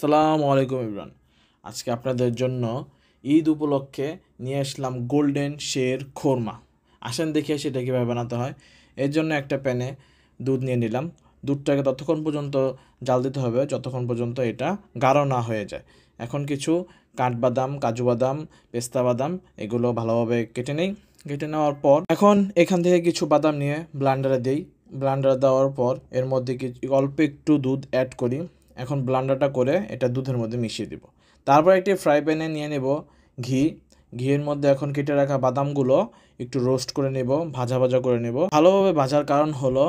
আসসালামু আলাইকুম ইমরান। আজকে আপনাদের জন্য ঈদ উপলক্ষে নিয়ে আসলাম গোল্ডেন শের খোরমা। আসেন দেখে সেটা কীভাবে বানাতে হয়। এর জন্য একটা প্যানে দুধ নিয়ে নিলাম। দুধটাকে ততক্ষণ পর্যন্ত জাল দিতে হবে যতক্ষণ পর্যন্ত এটা গাঢ় না হয়ে যায়। এখন কিছু কাঠবাদাম, কাজু বাদাম, পেস্তা বাদাম এগুলো ভালোভাবে কেটে নেই। কেটে নেওয়ার পর এখন এখান থেকে কিছু বাদাম নিয়ে ব্লান্ডারে দিই। ব্লান্ডারে দেওয়ার পর এর মধ্যে অল্প একটু দুধ অ্যাড করি। এখন ব্লান্ডারটা করে এটা দুধের মধ্যে মিশিয়ে দিব। তারপর একটি ফ্রাই প্যানে নিয়ে নেব ঘিয়ের মধ্যে এখন কেটে রাখা বাদামগুলো একটু রোস্ট করে নেব, ভাজা ভাজা করে নেব। ভালোভাবে ভাজার কারণ হলো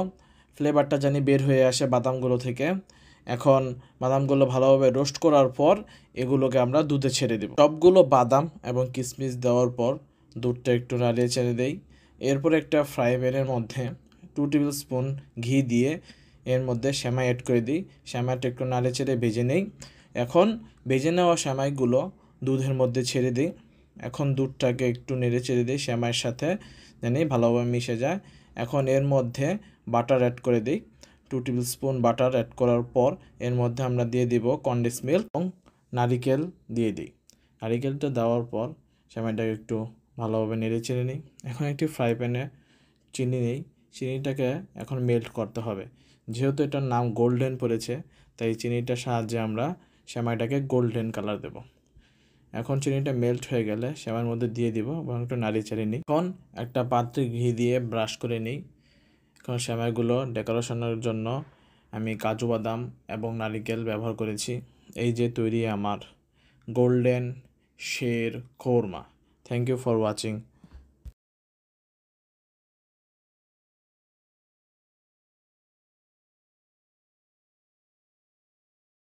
ফ্লেভারটা জানি বের হয়ে আসে বাদামগুলো থেকে। এখন বাদামগুলো ভালোভাবে রোস্ট করার পর এগুলোকে আমরা দুধে ছেড়ে দেব। সবগুলো বাদাম এবং কিশমিশ দেওয়ার পর দুধটা একটু নাড়িয়ে ছেড়ে দেই। এরপর একটা ফ্রাই প্যানের মধ্যে 2 টেবিল স্পুন ঘি দিয়ে এর মধ্যে সেমাই অ্যাড করে দিই। সেমাইটা একটু নাড়ে চেড়ে ভেজে নেই। এখন ভেজে নেওয়া সেমাইগুলো দুধের মধ্যে ছেড়ে দিই। এখন দুধটাকে একটু নেড়ে চেড়ে দিই সেমাইয়ের সাথে, জানি ভালোভাবে মিশে যায়। এখন এর মধ্যে বাটার অ্যাড করে দিই। 2 টেবিল স্পুন বাটার অ্যাড করার পর এর মধ্যে আমরা দিয়ে দিব কনডেন্স মিল্ক এবং নারিকেল দিয়ে দিই। নারিকেলটা দেওয়ার পর সেমাইটাকে একটু ভালোভাবে নেড়ে চেড়ে নিই। এখন একটি ফ্রাই প্যানে চিনি নিই। চিনিটাকে এখন মেল্ট করতে হবে। যেহেতু এটার নাম গোল্ডেন পড়েছে, তাই চিনিটার সাহায্যে আমরা সেমাইটাকে গোল্ডেন কালার দেব। এখন চিনিটা মেল্ট হয়ে গেলে সেমাইয়ের মধ্যে দিয়ে দিব এবং একটু নাড়িয়ে চাড়িয়ে নিই। এখন একটা পাত্রে ঘি দিয়ে ব্রাশ করে নিই। এখন সেমাইগুলো ডেকোরেশনের জন্য আমি কাজু বাদাম এবং নারিকেল ব্যবহার করেছি। এই যে তৈরি আমার golden sheer khurma. Thank you for watching.